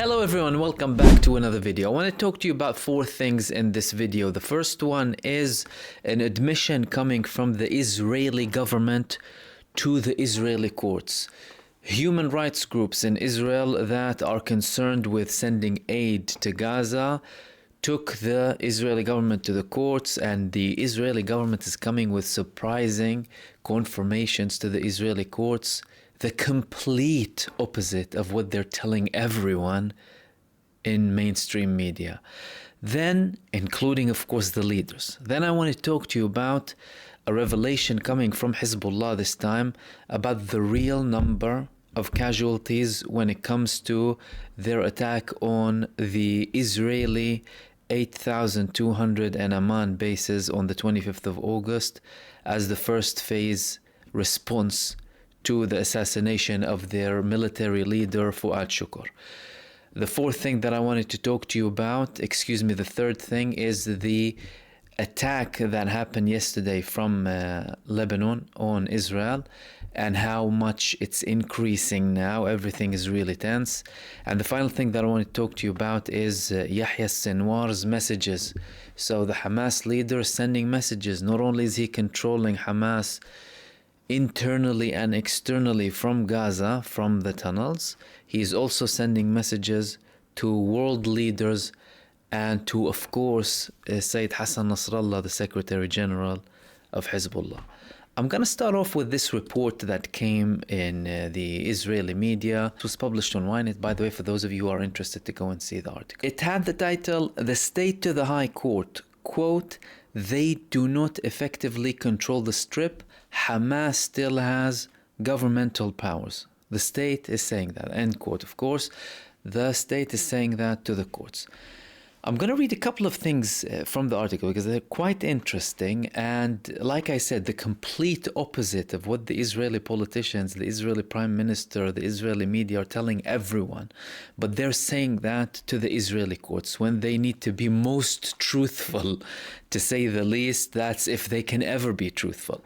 Hello everyone, welcome back to another video. I want to talk to you about four things in this video. The first one is an admission coming from the Israeli government to the Israeli courts. Human rights groups in Israel that are concerned with sending aid to Gaza took the Israeli government to the courts, and the Israeli government is coming with surprising confirmations to the Israeli courts, the complete opposite of what they're telling everyone in mainstream media. Then, including of course the leaders. Then I want to talk to you about a revelation coming from Hezbollah this time about the real number of casualties when it comes to their attack on the Israeli 8,200 and Amman bases on the 25th of August as the first phase response to the assassination of their military leader Fuad Shukr. The fourth thing that I wanted to talk to you about, the third thing is the attack that happened yesterday from Lebanon on Israel and how much it's increasing now. Everything is really tense. And the final thing that I want to talk to you about is Yahya Sinwar's messages. So the Hamas leader is sending messages. Not only is he controlling Hamas internally and externally from Gaza, from the tunnels, he is also sending messages to world leaders and to, of course, Sayyid Hassan Nasrallah, the Secretary General of Hezbollah. I'm going to start off with this report that came in the Israeli media. It was published on Ynet, by the way, for those of you who are interested to go and see the article. It had the title, "The State to the High Court," quote, "They do not effectively control the Strip. Hamas still has governmental powers." The state is saying that, end quote. Of course, the state is saying that to the courts. I'm going to read a couple of things from the article because they're quite interesting, and like I said, the complete opposite of what the Israeli politicians, the Israeli Prime Minister, the Israeli media are telling everyone. But they're saying that to the Israeli courts when they need to be most truthful, to say the least. That's if they can ever be truthful.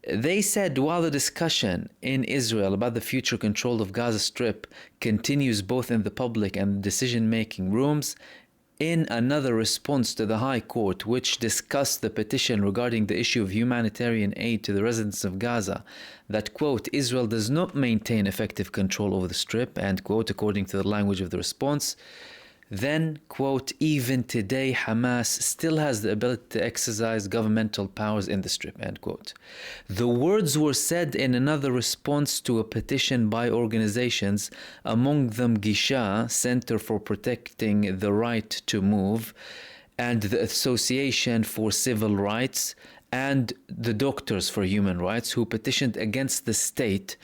They said while the discussion in Israel about the future control of Gaza Strip continues both in the public and decision-making rooms, in another response to the High Court, which discussed the petition regarding the issue of humanitarian aid to the residents of Gaza, that, quote, "Israel does not maintain effective control over the Strip," end quote, according to the language of the response. Then, quote, "Even today, Hamas still has the ability to exercise governmental powers in the Strip," end quote. The words were said in another response to a petition by organizations, among them Gisha, Center for Protecting the Right to Move, and the Association for Civil Rights, and the Doctors for Human Rights, who petitioned against the state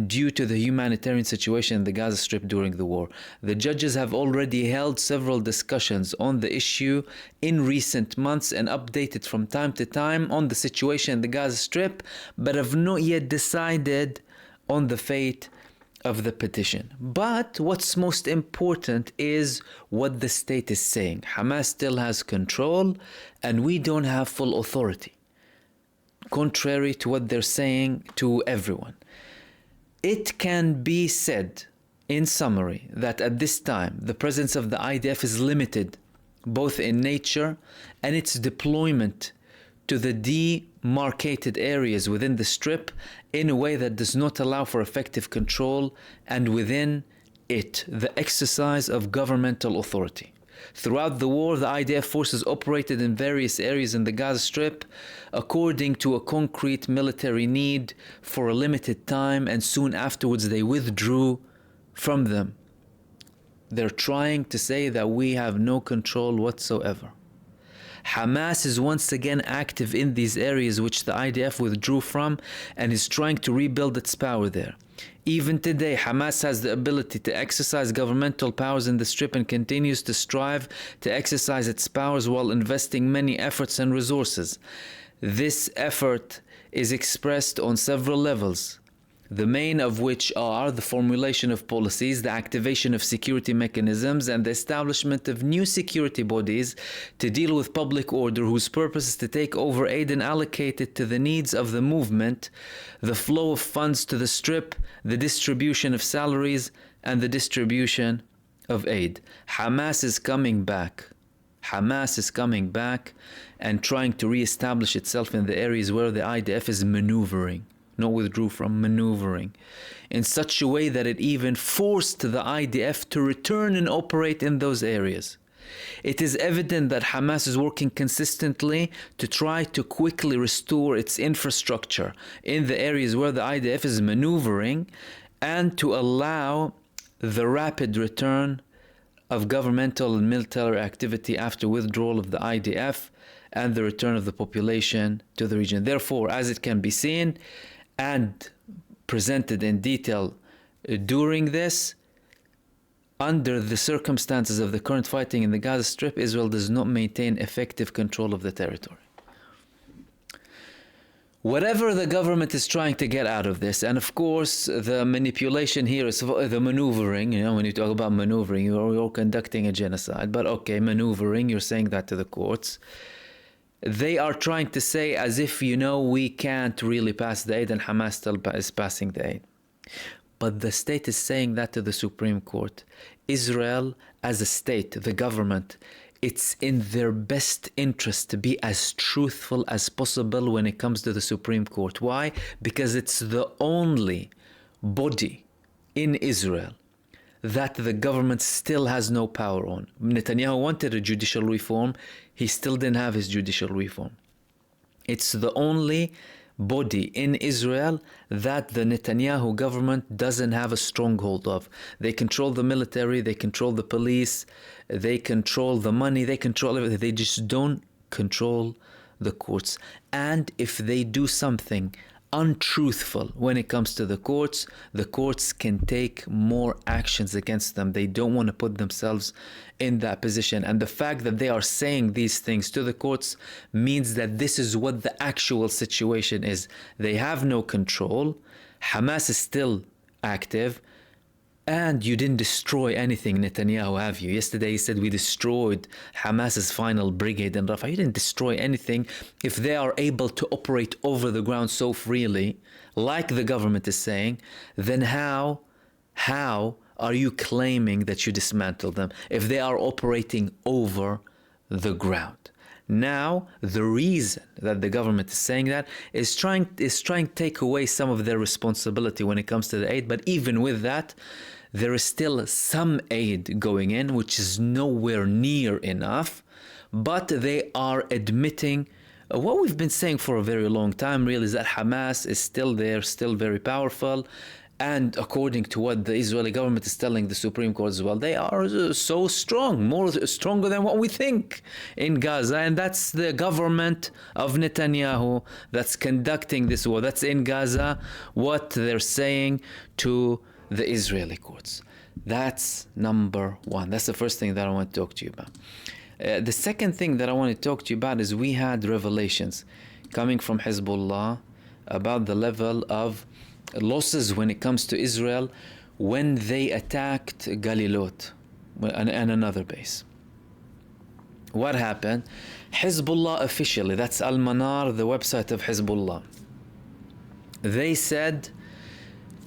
due to the humanitarian situation in the Gaza Strip during the war. The judges have already held several discussions on the issue in recent months and updated from time to time on the situation in the Gaza Strip, but have not yet decided on the fate of the petition. But what's most important is what the state is saying. Hamas still has control and we don't have full authority, contrary to what they're saying to everyone. It can be said, in summary, that at this time, the presence of the IDF is limited, both in nature and its deployment to the demarcated areas within the Strip in a way that does not allow for effective control, and within it, the exercise of governmental authority. Throughout the war, the IDF forces operated in various areas in the Gaza Strip according to a concrete military need for a limited time, and soon afterwards they withdrew from them. They're trying to say that we have no control whatsoever. Hamas is once again active in these areas which the IDF withdrew from and is trying to rebuild its power there. Even today, Hamas has the ability to exercise governmental powers in the Strip and continues to strive to exercise its powers while investing many efforts and resources. This effort is expressed on several levels, the main of which are the formulation of policies, the activation of security mechanisms, and the establishment of new security bodies to deal with public order, whose purpose is to take over aid and allocate it to the needs of the movement, the flow of funds to the Strip, the distribution of salaries, and the distribution of aid. Hamas is coming back. Hamas is coming back and trying to reestablish itself in the areas where the IDF is maneuvering, not withdrew from, maneuvering, in such a way that it even forced the IDF to return and operate in those areas. It is evident that Hamas is working consistently to try to quickly restore its infrastructure in the areas where the IDF is maneuvering and to allow the rapid return of governmental and military activity after withdrawal of the IDF and the return of the population to the region. Therefore, as it can be seen and presented in detail during this, under the circumstances of the current fighting in the Gaza Strip, Israel does not maintain effective control of the territory. Whatever the government is trying to get out of this, and of course the manipulation here is the maneuvering, when you talk about maneuvering, you're conducting a genocide, but okay, maneuvering, you're saying that to the courts. They are trying to say as if, we can't really pass the aid and Hamas still is passing the aid. But the state is saying that to the Supreme Court. Israel as a state, the government, it's in their best interest to be as truthful as possible when it comes to the Supreme Court. Why? Because it's the only body in Israel that the government still has no power on. Netanyahu wanted a judicial reform. He still didn't have his judicial reform. It's the only body in Israel that the Netanyahu government doesn't have a stronghold of. They control the military, they control the police, they control the money, they control everything. They just don't control the courts. And if they do something untruthful when it comes to the courts can take more actions against them. They don't want to put themselves in that position. And the fact that they are saying these things to the courts means that this is what the actual situation is. They have no control. Hamas is still active. And you didn't destroy anything, Netanyahu, have you? Yesterday he said we destroyed Hamas's final brigade in Rafah. You didn't destroy anything. If they are able to operate over the ground so freely, like the government is saying, then how are you claiming that you dismantled them if they are operating over the ground? Now, the reason that the government is saying that is trying to take away some of their responsibility when it comes to the aid. But even with that, there is still some aid going in, which is nowhere near enough. But they are admitting what we've been saying for a very long time, really, is that Hamas is still there, still very powerful. And according to what the Israeli government is telling the Supreme Court as well, they are so strong, stronger than what we think in Gaza. And that's the government of Netanyahu that's conducting this war. That's in Gaza, what they're saying to the Israeli courts. That's number one. That's the first thing that I want to talk to you about. The second thing that I want to talk to you about is we had revelations coming from Hezbollah about the level of losses when it comes to Israel when they attacked Galilot and another base. What happened? Hezbollah officially, that's Al-Manar, the website of Hezbollah, they said,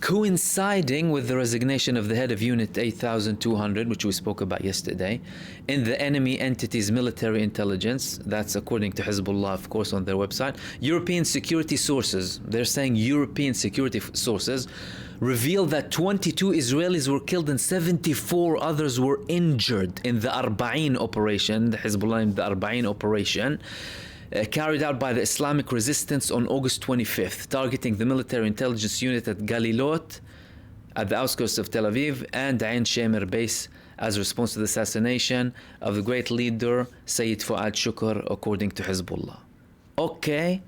coinciding with the resignation of the head of Unit 8200, which we spoke about yesterday, in the enemy entity's military intelligence, that's according to Hezbollah, of course, on their website, European security sources, they're saying European security sources, revealed that 22 Israelis were killed and 74 others were injured in the Arba'in operation, the Hezbollah named the Arba'in operation, carried out by the Islamic resistance on August 25th, targeting the military intelligence unit at Galilot, at the outskirts of Tel Aviv, and Ain Shemer base as a response to the assassination of the great leader Sayyid Fuad Shukr, according to Hezbollah. Okay,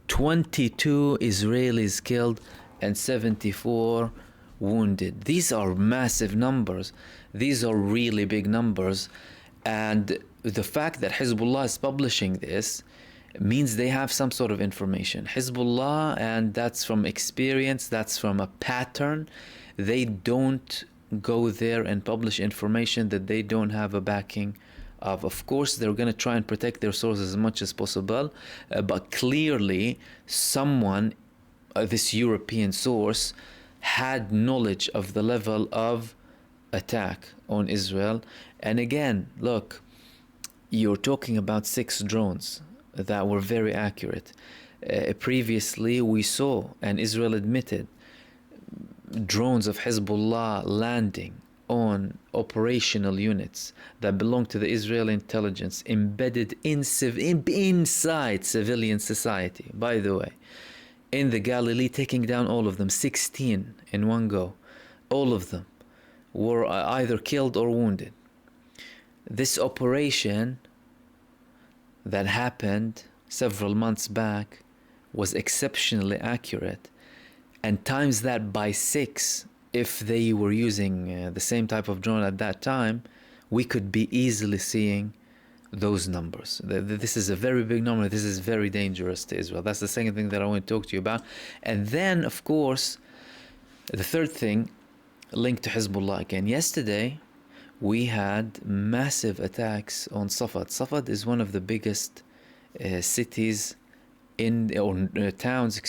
22 Israelis killed and 74 wounded. These are massive numbers. These are really big numbers. And the fact that Hezbollah is publishing this means they have some sort of information. Hezbollah, and that's from experience, that's from a pattern, they don't go there and publish information that they don't have a backing of. Of course, they're going to try and protect their sources as much as possible, but clearly someone, this European source, had knowledge of the level of attack on Israel. And again, look, you're talking about 6 drones that were very accurate. Previously, we saw, and Israel admitted, drones of Hezbollah landing on operational units that belong to the Israeli intelligence embedded inside civilian society, by the way, in the Galilee, taking down all of them, 16 in one go. All of them were either killed or wounded. This operation that happened several months back was exceptionally accurate, and times that by 6 if they were using the same type of drone at that time, we could be easily seeing those numbers. This is a very big number. This is very dangerous to Israel. That's the second thing that I want to talk to you about. And then, of course, the third thing linked to Hezbollah again. Yesterday, we had massive attacks on Safad. Safad is one of the biggest cities towns,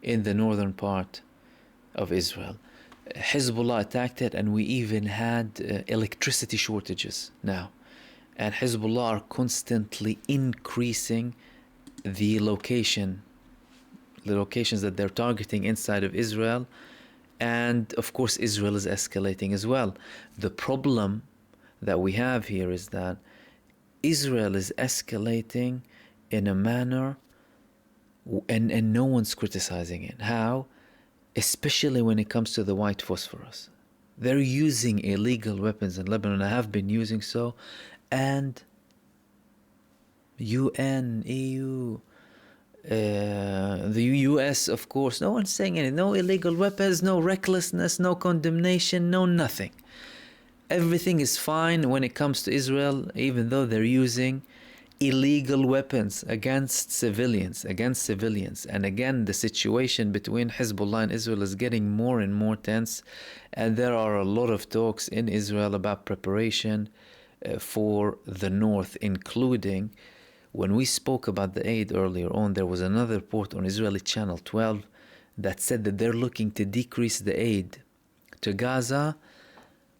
in the northern part of Israel. Hezbollah attacked it, and we even had electricity shortages now. And Hezbollah are constantly increasing the locations that they're targeting inside of Israel. And of course, Israel is escalating as well. The problem that we have here is that Israel is escalating in a manner, and no one's criticizing it. How? Especially when it comes to the white phosphorus. They're using illegal weapons in Lebanon, have been using so, and UN, EU, the US, of course, no one's saying anything. No illegal weapons, no recklessness, no condemnation, no nothing. Everything is fine when it comes to Israel, even though they're using illegal weapons against civilians. And again, the situation between Hezbollah and Israel is getting more and more tense, and there are a lot of talks in Israel about preparation for the north, including, when we spoke about the aid earlier on, there was another report on Israeli Channel 12 that said that they're looking to decrease the aid to Gaza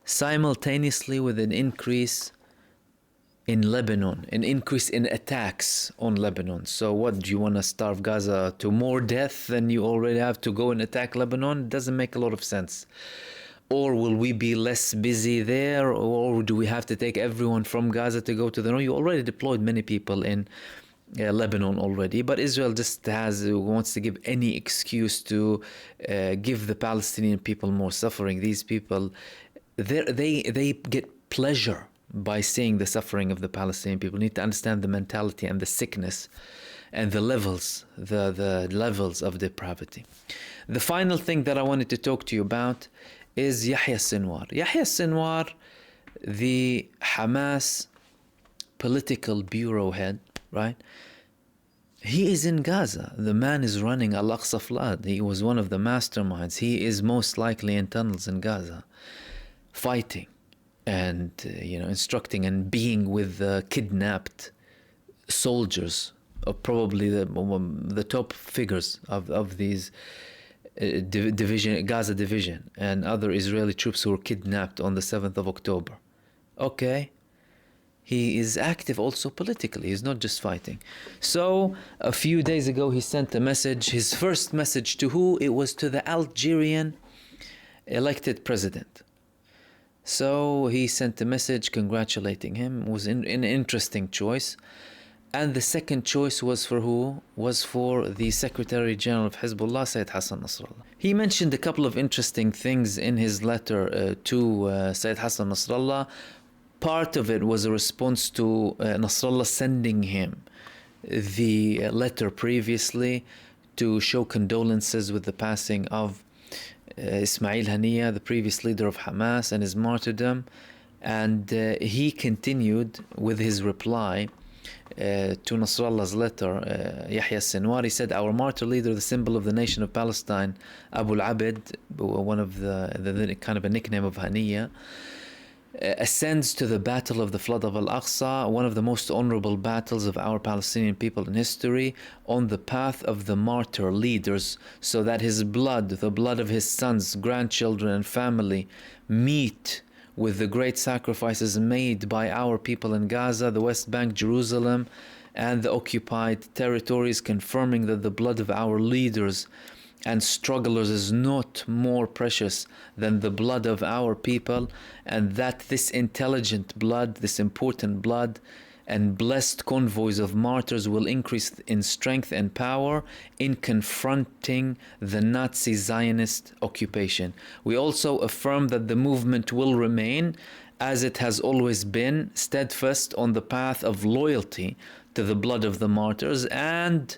simultaneously with an increase in Lebanon, an increase in attacks on Lebanon. So what, do you want to starve Gaza to more death than you already have to go and attack Lebanon? It doesn't make a lot of sense. Or will we be less busy there? Or do we have to take everyone from Gaza to go to the north? You already deployed many people in Lebanon already, but Israel just wants to give any excuse to give the Palestinian people more suffering. These people, they get pleasure by seeing the suffering of the Palestinian people. You need to understand the mentality and the sickness and the levels of depravity. The final thing that I wanted to talk to you about is Yahya Sinwar. Yahya Sinwar, the Hamas political bureau head, right? He is in Gaza. The man is running Al-Aqsa flood. He was one of the masterminds. He is most likely in tunnels in Gaza, fighting and instructing and being with kidnapped soldiers, probably the top figures of these Gaza division, and other Israeli troops who were kidnapped on the 7th of October. Okay, he is active also politically. He's not just fighting. So a few days ago, he sent a message. His first message to who? It was to the Algerian elected president. So he sent a message congratulating him. It was an interesting choice. And the second choice was for who? Was for the Secretary General of Hezbollah, Sayyid Hassan Nasrallah. He mentioned a couple of interesting things in his letter to Sayyid Hassan Nasrallah. Part of it was a response to Nasrallah sending him the letter previously to show condolences with the passing of Ismail Haniyeh, the previous leader of Hamas, and his martyrdom. And he continued with his reply to Nasrallah's letter, Yahya Sinwar. He said, "Our martyr leader, the symbol of the nation of Palestine, Abu al-Abid," one of the kind of a nickname of Haniyeh, ascends to the battle of the flood of Al-Aqsa, one of the most honorable battles of our Palestinian people in history, on the path of the martyr leaders, so that his blood, the blood of his sons, grandchildren, and family, meet with the great sacrifices made by our people in Gaza, the West Bank, Jerusalem, and the occupied territories, confirming that the blood of our leaders and strugglers is not more precious than the blood of our people, and that this intelligent blood, this important blood, and blessed convoys of martyrs will increase in strength and power in confronting the Nazi Zionist occupation. We also affirm that the movement will remain, as it has always been, steadfast on the path of loyalty to the blood of the martyrs, and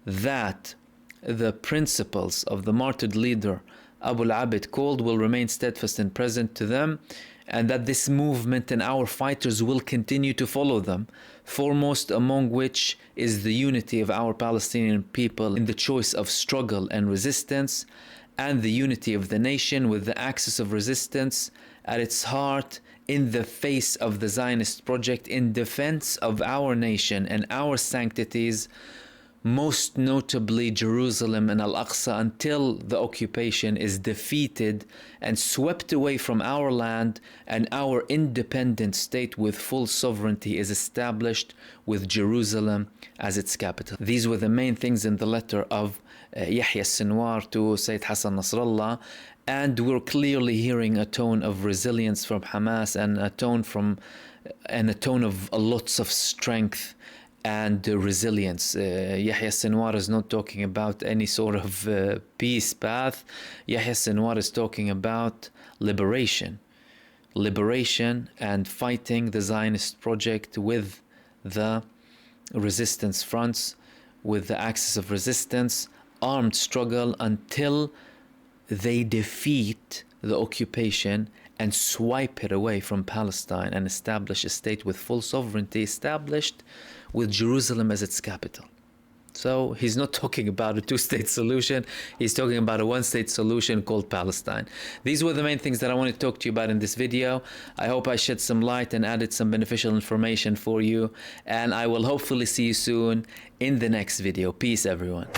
that the principles of the martyred leader Abu al-Abid called will remain steadfast and present to them, and that this movement and our fighters will continue to follow them, foremost among which is the unity of our Palestinian people in the choice of struggle and resistance, and the unity of the nation with the axis of resistance at its heart in the face of the Zionist project, in defense of our nation and our sanctities, most notably Jerusalem and Al-Aqsa, until the occupation is defeated and swept away from our land, and our independent state with full sovereignty is established with Jerusalem as its capital. These were the main things in the letter of Yahya Sinwar to Sayyid Hassan Nasrallah, and we're clearly hearing a tone of resilience from Hamas, and a tone of lots of strength and resilience. Yahya Sinwar is not talking about any sort of peace path. Yahya Sinwar is talking about liberation and fighting the Zionist project with the resistance fronts, with the axis of resistance, armed struggle until they defeat the occupation and swipe it away from Palestine and establish a state with full sovereignty, established with Jerusalem as its capital. So he's not talking about a two-state solution. He's talking about a one-state solution called Palestine. These were the main things that I wanted to talk to you about in this video. I hope I shed some light and added some beneficial information for you. And I will hopefully see you soon in the next video. Peace, everyone.